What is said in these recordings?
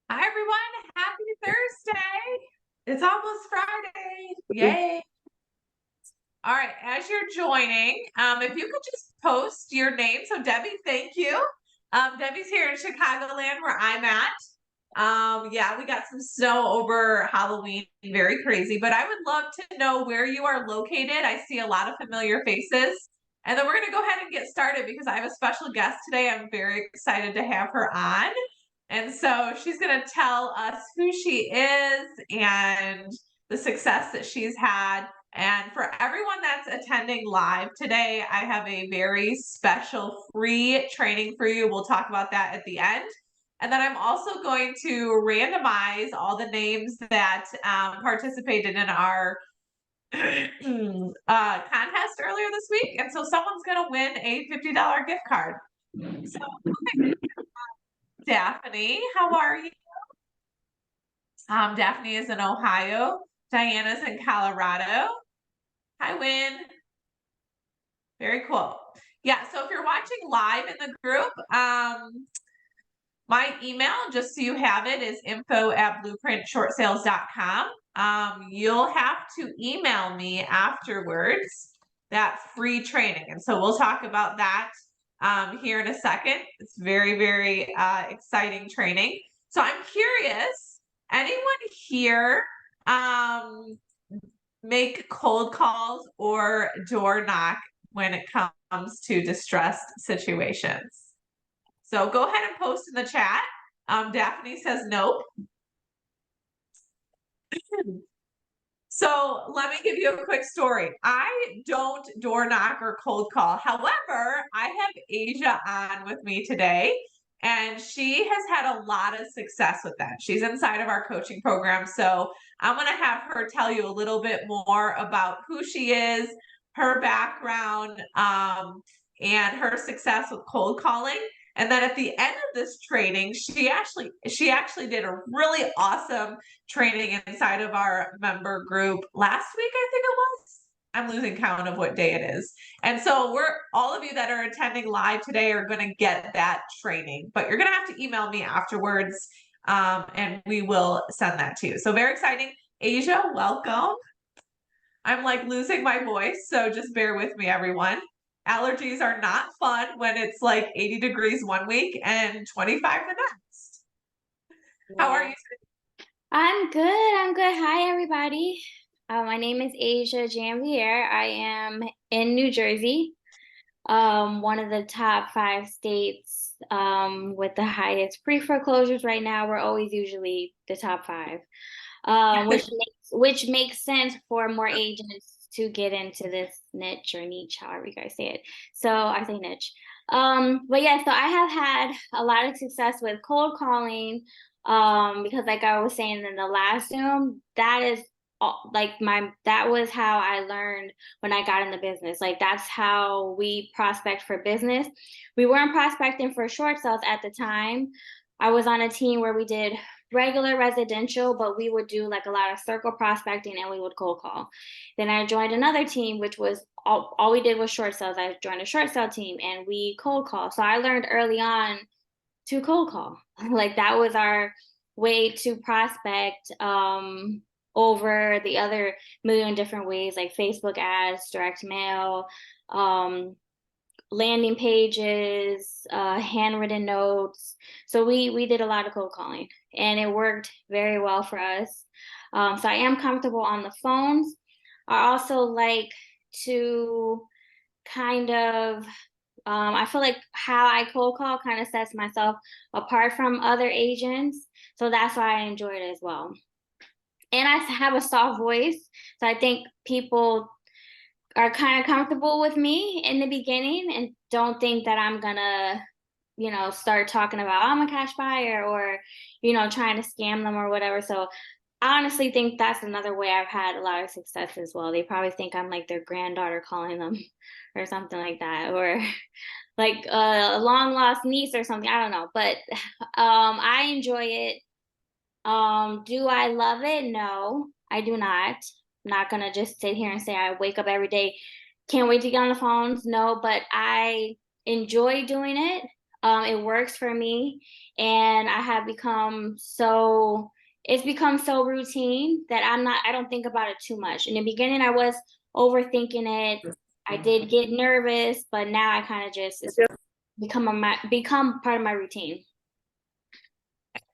Hi, everyone. Happy Thursday. It's almost Friday. Yay. All right. As you're joining, if you could just post your name. So, Debbie, thank you. Debbie's here in Chicagoland where I'm at. Yeah, we got some snow over Halloween, very crazy, but I would love to know where you are located. I see a lot of familiar faces. And then we're going to go ahead and get started because I have a special guest today. I'm very excited to have her on. And so she's going to tell us who she is and the success that she's had. And for everyone that's attending live today, I have a very special free training for you. We'll talk about that at the end. And then I'm also going to randomize all the names that participated in our contest earlier this week. And so someone's going to win a $50 gift card. So, Daphne, how are you? Daphne is in Ohio. Diana's in Colorado. Hi, Win. Very cool. Yeah, so if you're watching live in the group, my email, just so you have it, is info@blueprintshortsales.com. You'll have to email me afterwards that free training. And so we'll talk about that here in a second. It's very, very exciting training. So I'm curious, anyone here make cold calls or door knock when it comes to distressed situations? So go ahead and post in the chat. Daphne says nope. So let me give you a quick story. I don't door knock or cold call. However, I have Asia on with me today, and she has had a lot of success with that. She's inside of our coaching program. So I'm going to have her tell you a little bit more about who she is, her background, and her success with cold calling. And then at the end of this training, she actually did a really awesome training inside of our member group last week, I think it was. I'm losing count of what day it is. And so all of you that are attending live today are going to get that training, but you're going to have to email me afterwards, and we will send that to you. So very exciting. Asia, welcome. I'm like losing my voice, so just bear with me, everyone. Allergies are not fun when it's like 80 degrees one week and 25 the next. How are you today? I'm good. I'm good. Hi, everybody. My name is Asia Janvier. I am in New Jersey, one of the top 5 states with the highest pre-foreclosures right now. We're always usually the top 5, which makes sense for more agents to get into this niche or niche, however you guys say it. So I say niche. But yeah, so I have had a lot of success with cold calling, because like I was saying in the last Zoom, that is that was how I learned when I got in the business. Like that's how we prospect for business. We weren't prospecting for short sales at the time. I was on a team where we did regular residential, but we would do like a lot of circle prospecting and we would cold call. Then I joined another team, which was all we did was short sales. I joined a short sale team and we cold call. So I learned early on to cold call. Like that was our way to prospect, over the other million different ways, like Facebook ads, direct mail, landing pages, handwritten notes. So we did a lot of cold calling, and it worked very well for us. So I am comfortable on the phones. I also like to kind of I feel like how I cold call kind of sets myself apart from other agents. So that's why I enjoy it as well. And I have a soft voice. So I think people are kind of comfortable with me in the beginning and don't think that I'm gonna, start talking about, I'm a cash buyer, or, trying to scam them or whatever. So I honestly think that's another way I've had a lot of success as well. They probably think I'm like their granddaughter calling them or something like that, or like a long lost niece or something. I don't know, but I enjoy it. Do I love it? No, I do not. I'm not gonna just sit here and say I wake up every day, can't wait to get on the phones. No, but I enjoy doing it. It works for me, and I have become so it's become so routine that I don't think about it too much. In the beginning, I was overthinking it. I did get nervous, but now I kind of just it's become part of my routine.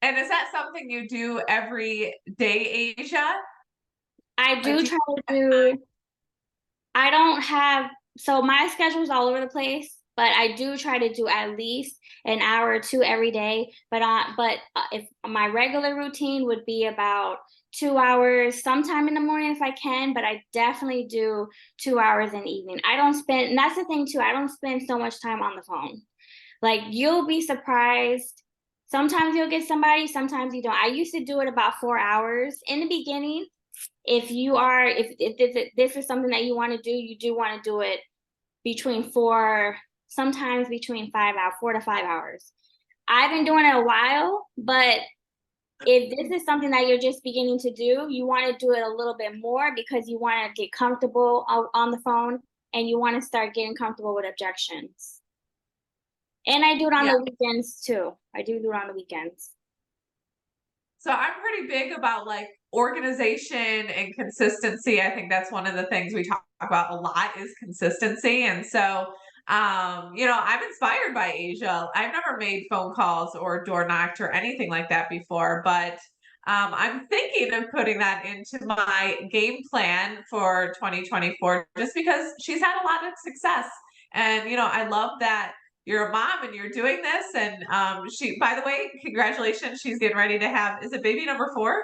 And is that something you do every day, Asia? I Like, do do you try to do I don't have so my schedule's all over the place, but I do try to do at least an hour or two every day. But if my regular routine would be about 2 hours sometime in the morning if I can, but I definitely do 2 hours in the evening. I don't spend, and that's the thing too, I don't spend so much time on the phone. Like you'll be surprised. Sometimes you'll get somebody, sometimes you don't. I used to do it about 4 hours in the beginning. If this is something that you want to do, you do want to do it between sometimes between 5 hours, 4 to 5 hours. I've been doing it a while, but if this is something that you're just beginning to do, you want to do it a little bit more because you want to get comfortable on the phone and you want to start getting comfortable with objections. And I do it on yeah. the weekends too. I do it on the weekends. So I'm pretty big about like organization and consistency. I think that's one of the things we talk about a lot is consistency. And so, I'm inspired by Asia. I've never made phone calls or door knocked or anything like that before, but I'm thinking of putting that into my game plan for 2024 just because she's had a lot of success. And, I love that you're a mom and you're doing this. And by the way, congratulations. She's getting ready to have, is it baby number 4?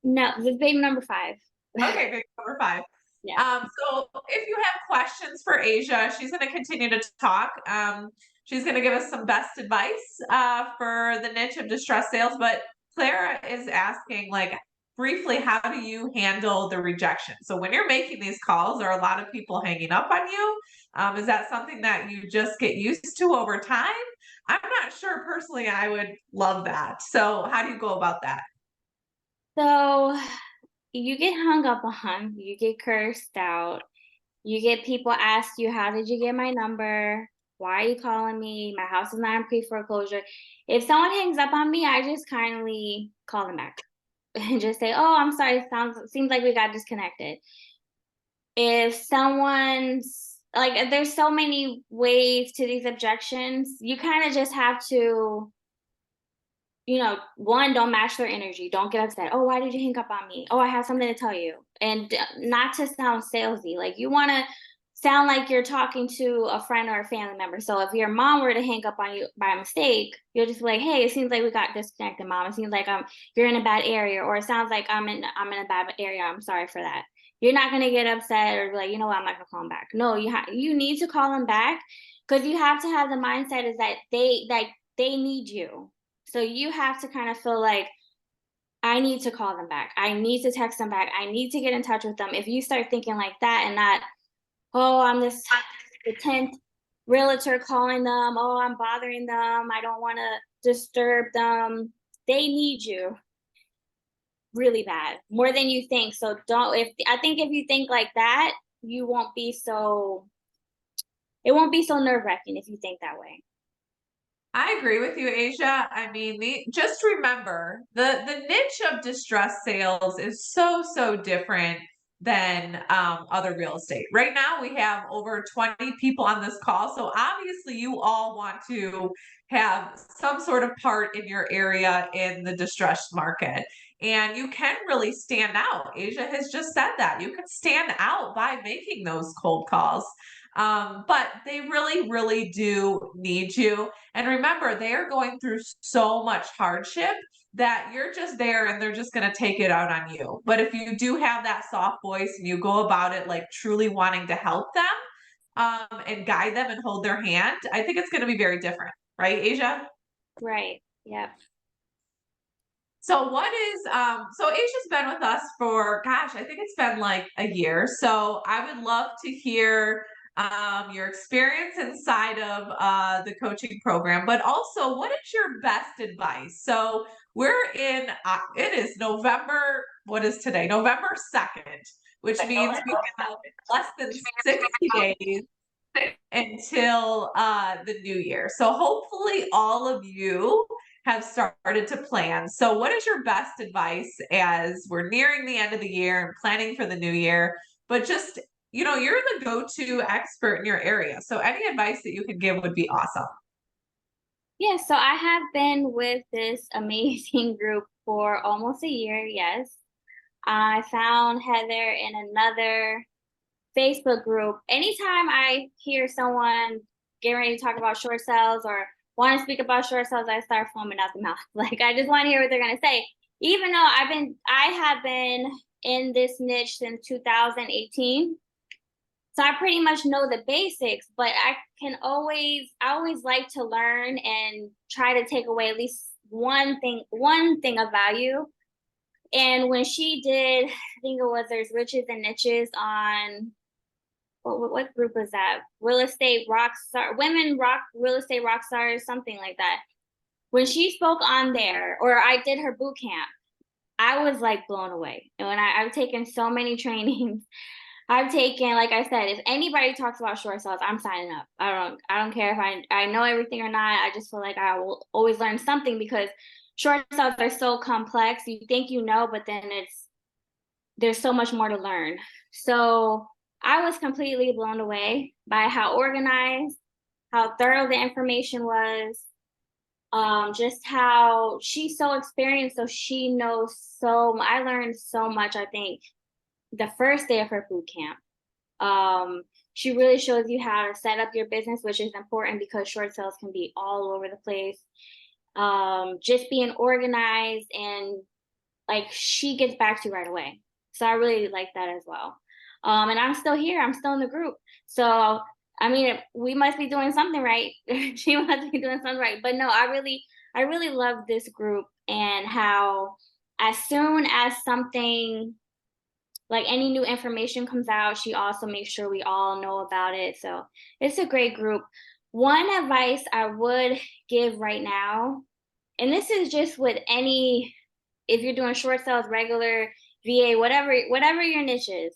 No, this is baby number 5. Okay, baby number 5. Yeah. So if you have questions for Asia, she's going to continue to talk. She's going to give us some best advice for the niche of distress sales. But Clara is asking, like, briefly, how do you handle the rejection? So when you're making these calls, are a lot of people hanging up on you? Is that something that you just get used to over time? I'm not sure personally. I would love that. So how do you go about that? So you get hung up on, you get cursed out, you get people ask you, how did you get my number? Why are you calling me? My house is not in pre-foreclosure. If someone hangs up on me, I just kindly call them back and just say, oh, I'm sorry, seems like we got disconnected. If someone's like, there's so many ways to these objections, you kind of just have to one, don't match their energy. Don't get upset. Oh, why did you hang up on me? Oh, I have something to tell you. And not to sound salesy. Like you want to sound like you're talking to a friend or a family member. So if your mom were to hang up on you by mistake, you'll just be like, "Hey, it seems like we got disconnected, mom. It seems like you're in a bad area, or it sounds like I'm in a bad area. I'm sorry for that." You're not gonna get upset or be like, you know what, I'm not gonna call them back. No, you need to call them back because you have to have the mindset is that they need you. So you have to kind of feel like, I need to call them back. I need to text them back. I need to get in touch with them. If you start thinking like that and not, oh, I'm this the 10th realtor calling them. Oh, I'm bothering them. I don't want to disturb them. They need you really bad, more than you think. So I think if you think like that, you won't be so, it won't be so nerve wracking if you think that way. I agree with you, Asia. I mean, just remember the niche of distress sales is so different than other real estate. Right now, we have over 20 people on this call, so obviously, you all want to have some sort of part in your area in the distressed market. And you can really stand out. Asia has just said that you can stand out by making those cold calls. But they really do need you. And remember, they are going through so much hardship that you're just there and they're just going to take it out on you. But if you do have that soft voice and you go about it like truly wanting to help them and guide them and hold their hand, I think it's going to be very different. Right, Asia? Right. Yeah. So so Asia's been with us for, gosh, I think it's been like a year. So I would love to hear your experience inside of the coaching program, but also what is your best advice? So it is November, what is today? November 2nd, which means we have less than 60 days until the new year. So hopefully all of you have started to plan. So what is your best advice as we're nearing the end of the year and planning for the new year? But just, you're the go-to expert in your area. So any advice that you could give would be awesome. Yeah, so I have been with this amazing group for almost a year. Yes. I found Heather in another Facebook group. Anytime I hear someone getting ready to talk about short sales or want to speak about short sales, I start foaming out the mouth. Like I just want to hear what they're gonna say. Even though I have been in this niche since 2018. So I pretty much know the basics, but I always like to learn and try to take away at least one thing of value. And when she did, I think it was There's Riches and Niches on what group was that? Real estate rock star, women rock real estate rock stars, something like that. When she spoke on there, or I did her boot camp, I was like blown away. And I've taken so many trainings, I've taken, like I said, if anybody talks about short sales, I'm signing up. I don't care if I know everything or not. I just feel like I will always learn something because short sales are so complex. You think you know, but then there's so much more to learn. So I was completely blown away by how organized, how thorough the information was, just how she's so experienced, so she knows I learned so much, I think, the first day of her boot camp. She really shows you how to set up your business, which is important because short sales can be all over the place. Just being organized, and like she gets back to you right away. So I really like that as well. And I'm still here. I'm still in the group. So I mean, we must be doing something right. She must be doing something right. But no, I really love this group and how as soon as something like any new information comes out, she also makes sure we all know about it. So it's a great group. One advice I would give right now, and this is just with any, if you're doing short sales, regular, VA, whatever your niche is,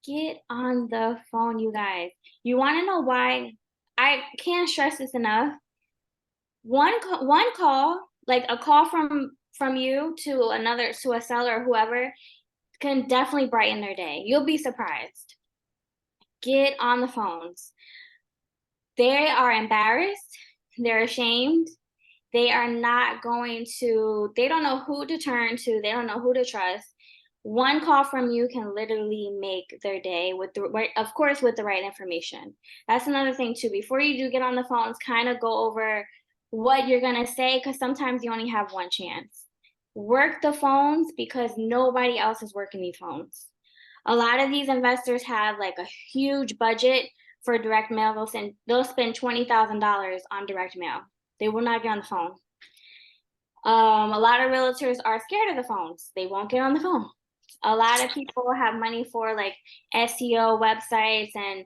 get on the phone, you guys. You want to know why? I can't stress this enough. One call, like a call from you to another, to a seller or whoever, can definitely brighten their day. You'll be surprised. Get on the phones. They are embarrassed. They're ashamed. They are not going to, they don't know who to turn to. They don't know who to trust. One call from you can literally make their day with the right, of course, with the right information. That's another thing too. Before you do get on the phones, kind of go over what you're going to say, because sometimes you only have one chance. Work the phones because nobody else is working these phones. A lot of these investors have like a huge budget for direct mail. They'll spend $20,000 on direct mail. They will not get on the phone. A lot of realtors are scared of the phones. They won't get on the phone. A lot of people have money for like SEO websites and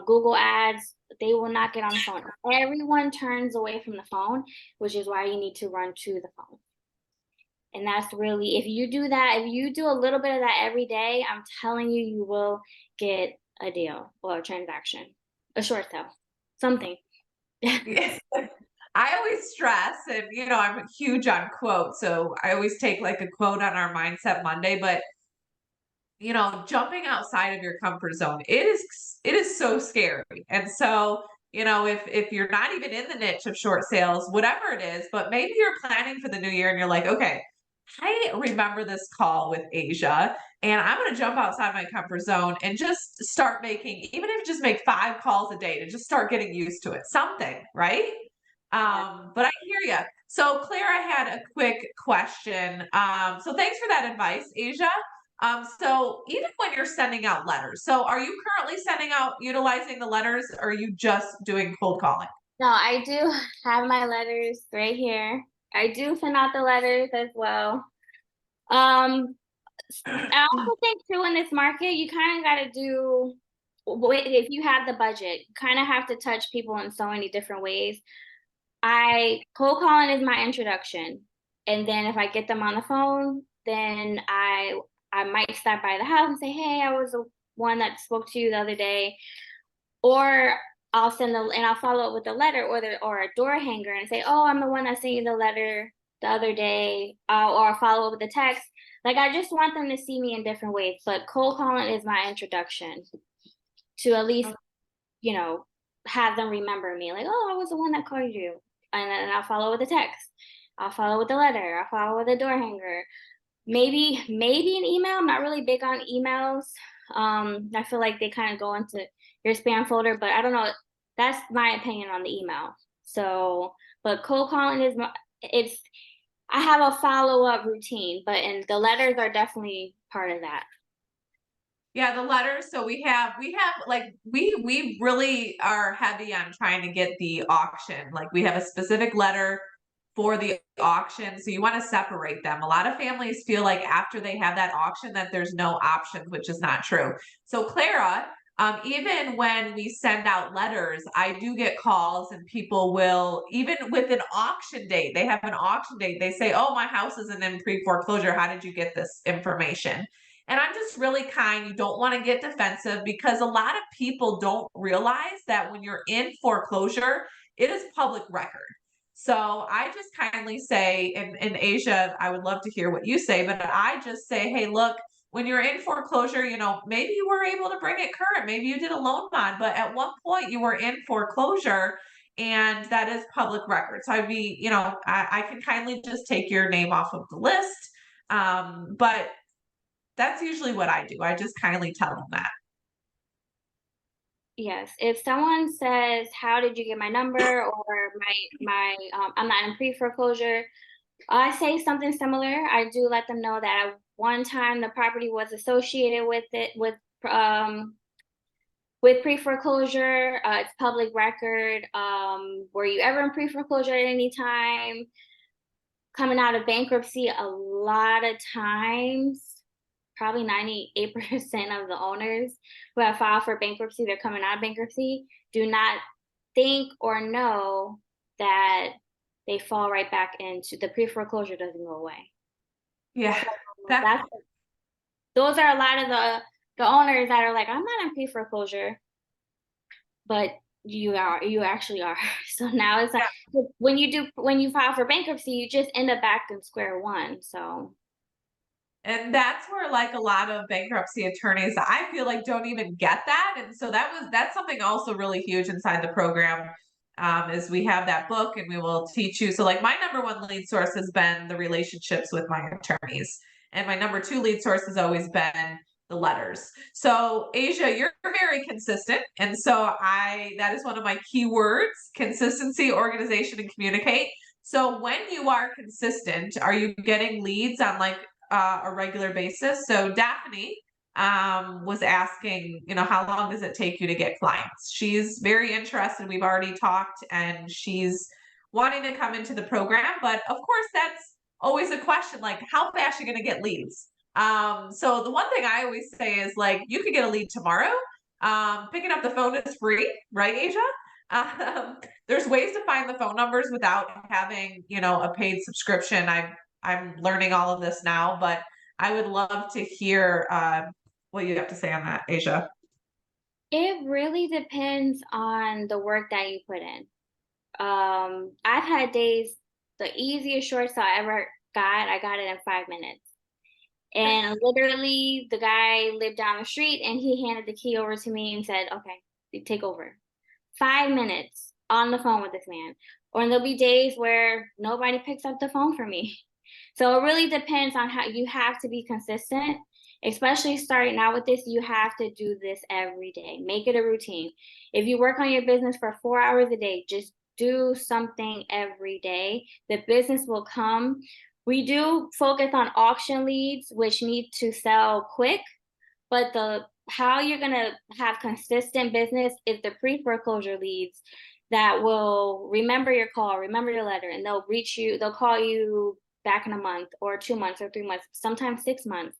Google ads. They will not get on the phone. Everyone turns away from the phone, which is why you need to run to the phone. And that's really, if you do that, if you do a little bit of that every day, I'm telling you, you will get a deal or a transaction, a short sale, something. Yes. I always stress, and I'm huge on quotes, so I always take like a quote on our Mindset Monday. But jumping outside of your comfort zone, it is so scary. And so, if you're not even in the niche of short sales, whatever it is, but maybe you're planning for the new year and you're like, okay, I remember this call with Asia, and I'm going to jump outside my comfort zone and just start making, even if you just make 5 calls a day to just start getting used to it, something, right? But I hear you. So Claire, I had a quick question. So thanks for that advice, Asia. So even when you're sending out letters, so are you currently sending out utilizing the letters, or are you just doing cold calling? No, I do have my letters right here. I do send out the letters as well. Um, I also think too in this market, you kind of got to do, if you have the budget, you kind of have to touch people in so many different ways. Cold calling is my introduction. And then if I get them on the phone, then I might stop by the house and say, hey, I was the one that spoke to you the other day. Or I'll follow up with a letter or a door hanger and say, "Oh, I'm the one that sent you the letter the other day," or I'll follow up with a text. Like, I just want them to see me in different ways. But cold calling is my introduction to at least, you know, have them remember me. Like, "Oh, I was the one that called you," and then I'll follow with a text. I'll follow with a letter. I'll follow with a door hanger. Maybe an email. I'm not really big on emails. I feel like they kind of go into your spam folder, but I don't know. That's my opinion on the email. So, but cold calling is it's I have a follow-up routine, but and the letters are definitely part of that. Yeah, the letters. So we have like we really are heavy on trying to get the auction. Like we have a specific letter for the auction. So you want to separate them. A lot of families feel like after they have that auction that there's no options, which is not true. So Clara, even when we send out letters, I do get calls and people will, even with an auction date, they have an auction date. They say, "Oh, my house isn't in pre-foreclosure. How did you get this information?" And I'm just really kind. You don't want to get defensive because a lot of people don't realize that when you're in foreclosure, it is public record. So I just kindly say, in Asia, I would love to hear what you say, but I just say, hey, look, when you're in foreclosure, maybe you were able to bring it current. Maybe you did a loan bond, but at one point you were in foreclosure and that is public record. So I can kindly just take your name off of the list. But that's usually what I do. I just kindly tell them that. Yes. If someone says, "How did you get my number?" or I'm not in pre-foreclosure, I say something similar. I do let them know that at one time the property was associated um with pre-foreclosure. It's public record. Were you ever in pre-foreclosure at any time? Coming out of bankruptcy, a lot of times, probably 98% of the owners who have filed for bankruptcy, they're coming out of bankruptcy, do not think or know that they fall right back into the pre-foreclosure doesn't go away. Yeah. So That that's those are a lot of the owners that are like, "I'm not in pre-foreclosure," but you actually are. So now it's like yeah. when you file for bankruptcy, you just end up back in square one. So And that's where like a lot of bankruptcy attorneys I feel like don't even get that. And so that's something also really huge inside the program. Is we have that book and we will teach you. So like my number one lead source has been the relationships with my attorneys. And my number two lead source has always been the letters. So Asia, you're very consistent. And so that is one of my key words: consistency, organization, and communicate. So when you are consistent, are you getting leads on like a regular basis? So Daphne was asking, how long does it take you to get clients? She's very interested. We've already talked, and she's wanting to come into the program. But of course, that's always a question: like, how fast are you going to get leads? So the one thing I always say is like, you could get a lead tomorrow. Picking up the phone is free, right, Asia? Um, there's ways to find the phone numbers without having, a paid subscription. I'm learning all of this now, but I would love to hear what you have to say on that, Asia. it really depends on the work that you put in. I've had days, the easiest shorts I ever I got it in 5 minutes. And literally, the guy lived down the street and he handed the key over to me and said, "Okay, take over." 5 minutes on the phone with this man. Or there'll be days where nobody picks up the phone for me. So it really depends on how you have to be consistent, especially starting out with this. You have to do this every day, make it a routine. If you work on your business for 4 hours a day, just do something every day. The business will come. We do focus on auction leads, which need to sell quick, but the how you're gonna have consistent business is the pre-foreclosure leads that will remember your call, remember your letter, and they'll call you back in a month or 2 months or 3 months, sometimes 6 months.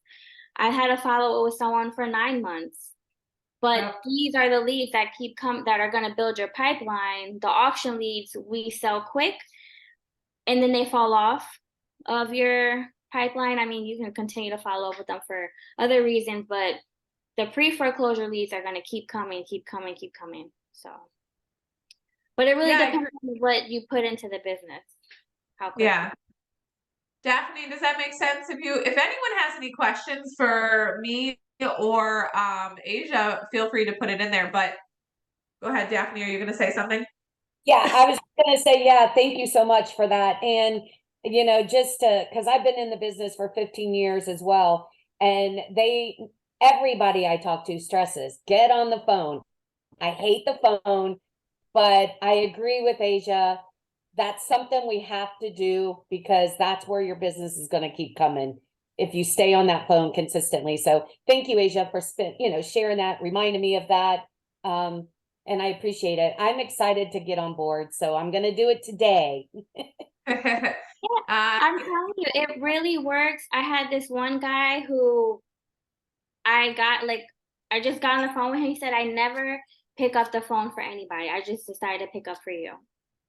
I had a follow up with someone for 9 months. But Yep. these are the leads that are gonna build your pipeline. The auction leads we sell quick and then they fall off of your pipeline. I mean, you can continue to follow up with them for other reasons, but the pre-foreclosure leads are going to keep coming, keep coming, keep coming. So, but it really Yeah, depends on what you put into the business, how quickly. yeah. Daphne, does that make sense? If anyone has any questions for me or Asia, feel free to put it in there. But go ahead, Daphne. Are you going to say something? Yeah, I was going to say, yeah, thank you so much for that. And, just to, because I've been in the business for 15 years as well. And everybody I talk to stresses, get on the phone. I hate the phone, but I agree with Asia. That's something we have to do because that's where your business is going to keep coming if you stay on that phone consistently. So thank you, Asia, for sharing that, reminding me of that. And I appreciate it. I'm excited to get on board, so I'm going to do it today. Yeah, I'm telling you, it really works. I had this one guy who I just got on the phone with him. He said, I never pick up the phone for anybody. I just decided to pick up for you.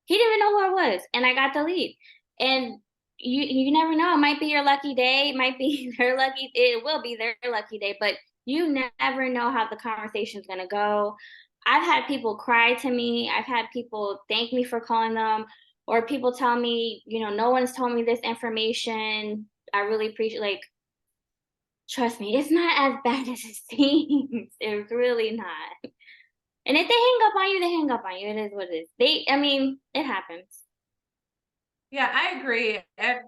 He didn't even know who I was, and I got the lead. And you never know. It might be your lucky day. It might be their lucky. It will be their lucky day, but you never know how the conversation's gonna go. I've had people cry to me. I've had people thank me for calling them, or people tell me, no one's told me this information. I really appreciate, like, trust me, it's not as bad as it seems. It's really not. And if they hang up on you, they hang up on you. It is what it is. It happens. Yeah, I agree. And,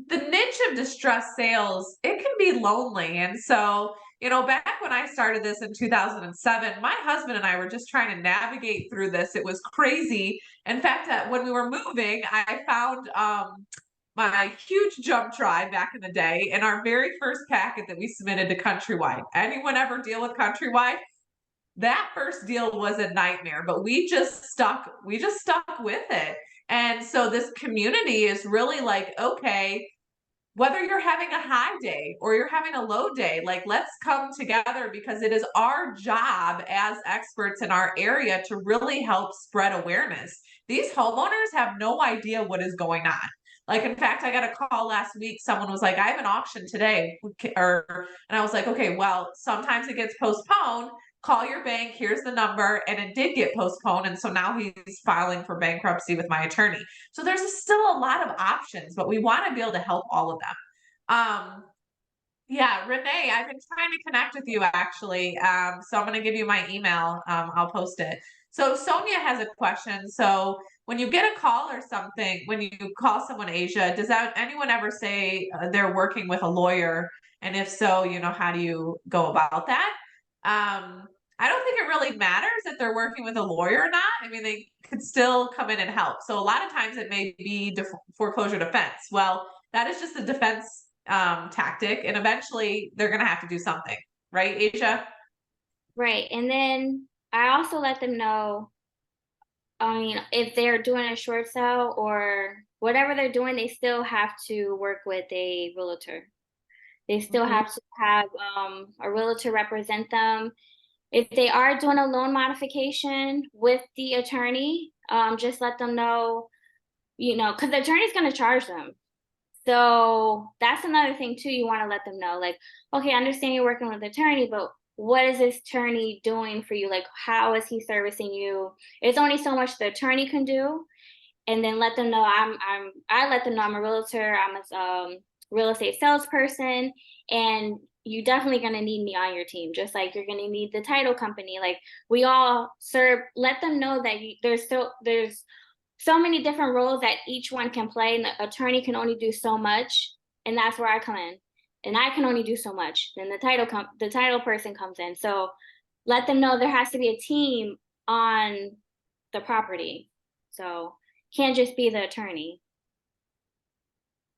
the niche of distress sales, it can be lonely. And so, back when I started this in 2007, my husband and I were just trying to navigate through this. It was crazy. In fact, when we were moving, I found my huge jump drive back in the day and our very first packet that we submitted to Countrywide. Anyone ever deal with Countrywide? That first deal was a nightmare, but we just stuck with it. And so this community is really like, okay, whether you're having a high day or you're having a low day, like let's come together because it is our job as experts in our area to really help spread awareness. These homeowners have no idea what is going on. Like, in fact, I got a call last week. Someone was like, I have an auction today. And I was like, okay, well, sometimes it gets postponed. Call your bank. Here's the number. And it did get postponed. And so now he's filing for bankruptcy with my attorney. So there's still a lot of options, but we want to be able to help all of them. Yeah, Renee, I've been trying to connect with you actually. So I'm going to give you my email. I'll post it. So Sonia has a question. So when you get a call or something, when you call someone Asia, does anyone ever say they're working with a lawyer? And if so, how do you go about that? I don't think it really matters if they're working with a lawyer or not. I mean, they could still come in and help. So a lot of times it may be foreclosure defense. Well, that is just a defense tactic, and eventually they're going to have to do something, right, Asia? Right. And then I also let them know, if they're doing a short sale or whatever they're doing, they still have to work with a realtor. They still Mhm. have to have a realtor represent them. If they are doing a loan modification with the attorney, just let them know, because the attorney's going to charge them. So that's another thing too. You want to let them know, like, okay, I understand you're working with an attorney, but what is this attorney doing for you? Like, how is he servicing you? It's only so much the attorney can do, and then let them know I let them know I'm a realtor. I'm a real estate salesperson, and you definitely gonna need me on your team, just like you're gonna need the title company. Like, we all serve. Let them know that there's so many different roles that each one can play, and the attorney can only do so much, and that's where I come in, and I can only do so much. Then the title person comes in. So let them know there has to be a team on the property. So can't just be the attorney.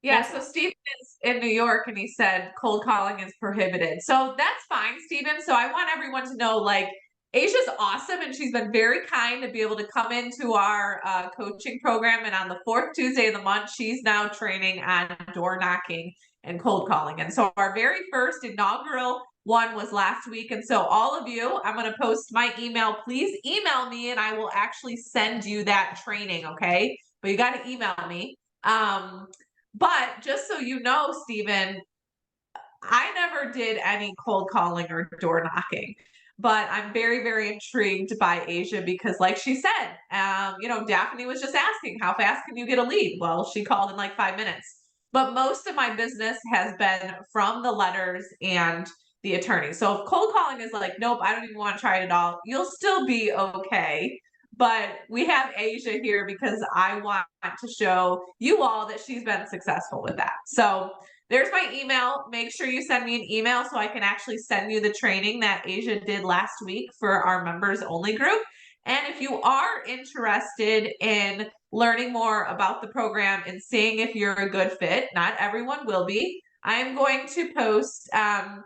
Yeah, That's so all. Stephen is in New York and he said cold calling is prohibited. So that's fine, Stephen. So I want everyone to know, like, Asia's awesome and she's been very kind to be able to come into our coaching program. And on the fourth Tuesday of the month, she's now training on door knocking and cold calling. And so our very first inaugural one was last week. And so all of you, I'm going to post my email. Please email me and I will actually send you that training. Okay. But you got to email me. But just so you know, Stephen, I never did any cold calling or door knocking. But I'm very, very intrigued by Asia because, like she said, Daphne was just asking, how fast can you get a lead? Well, she called in like 5 minutes. But most of my business has been from the letters and the attorney. So if cold calling is like, nope, I don't even want to try it at all, you'll still be okay. But we have Asia here because I want to show you all that she's been successful with that. So there's my email. Make sure you send me an email so I can actually send you the training that Asia did last week for our members only group. And if you are interested in learning more about the program and seeing if you're a good fit, not everyone will be, I am going to post my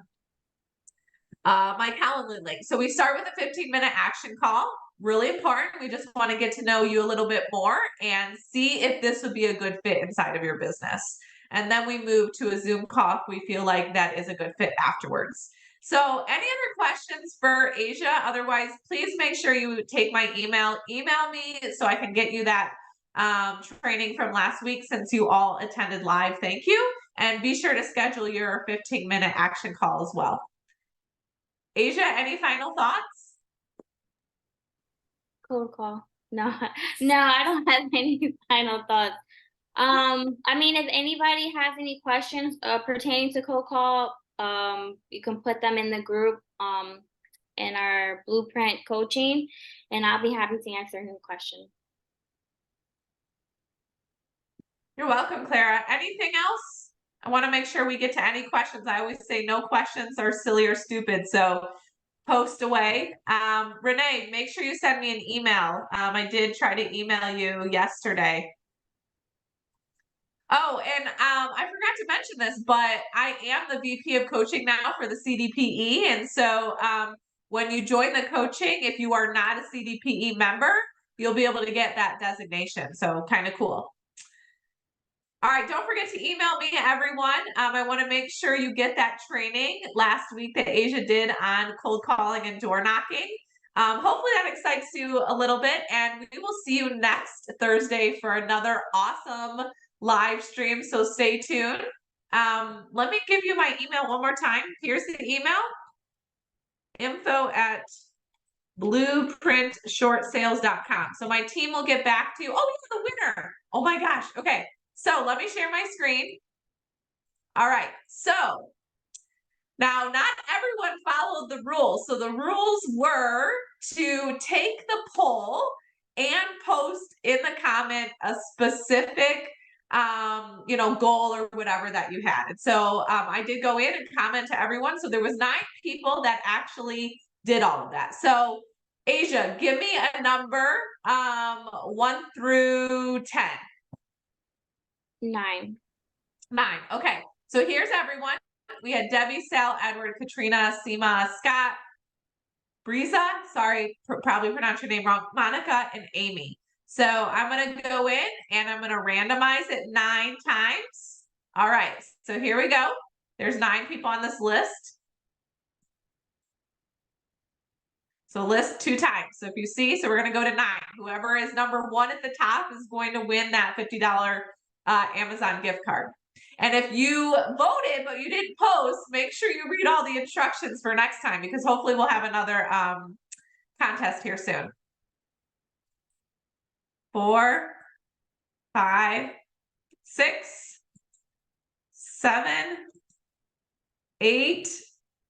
Calendly link. So we start with a 15-minute action call. Really important. We just want to get to know you a little bit more and see if this would be a good fit inside of your business. And then we move to a Zoom call if we feel like that is a good fit afterwards. So any other questions for Asia? Otherwise, please make sure you take my email. Email me so I can get you that training from last week since you all attended live. Thank you. And be sure to schedule your 15-minute action call as well. Asia, any final thoughts? Cold call. No, no, I don't have any final thoughts. I mean, if anybody has any questions pertaining to cold call, you can put them in the group in our blueprint coaching, and I'll be happy to answer any questions. You're welcome, Clara. Anything else? I want to make sure we get to any questions. I always say no questions are silly or stupid, so post away. Renee, make sure you send me an email. I did try to email you yesterday. Oh, and I forgot to mention this, but I am the VP of coaching now for the CDPE. And so when you join the coaching, if you are not a CDPE member, you'll be able to get that designation. So kind of cool. All right, don't forget to email me, everyone. I want to make sure you get that training last week that Asia did on cold calling and door knocking. Hopefully that excites you a little bit, and we will see you next Thursday for another awesome live stream, so stay tuned. Let me give you my email one more time. Here's the email, info@blueprintshortsales.com. So my team will get back to you. Oh, you're the winner. Oh my gosh. Okay. So let me share my screen. All right. So now not everyone followed the rules. So the rules were to take the poll and post in the comment a specific goal or whatever that you had. And so I did go in and comment to everyone. So there was 9 people that actually did all of that. So Asia, give me a number 1 through 10. 9. 9. Okay. So here's everyone. We had Debbie, Sal, Edward, Katrina, Seema, Scott, Breeza, sorry, probably pronounced your name wrong, Monica, and Amy. So I'm going to go in and I'm going to randomize it 9 times. All right. So here we go. There's 9 people on this list. So list 2 times. So if you see, so we're going to go to 9. Whoever is number 1 at the top is going to win that $50 Amazon gift card. And if you voted, but you didn't post, make sure you read all the instructions for next time, because hopefully we'll have another contest here soon. 4, 5, 6, 7, 8.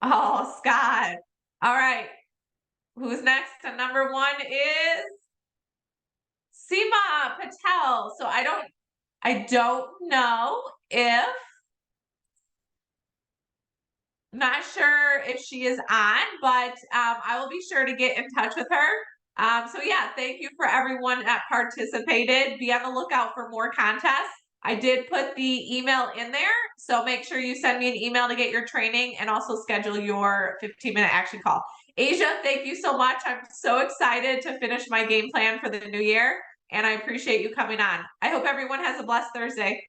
Oh, Scott. All right. Who's next? And number 1 is Seema Patel. So I don't know if, not sure if she is on, but I will be sure to get in touch with her. So yeah, thank you for everyone that participated. Be on the lookout for more contests. I did put the email in there, so make sure you send me an email to get your training and also schedule your 15-minute action call. Asia, thank you so much. I'm so excited to finish my game plan for the new year, and I appreciate you coming on. I hope everyone has a blessed Thursday.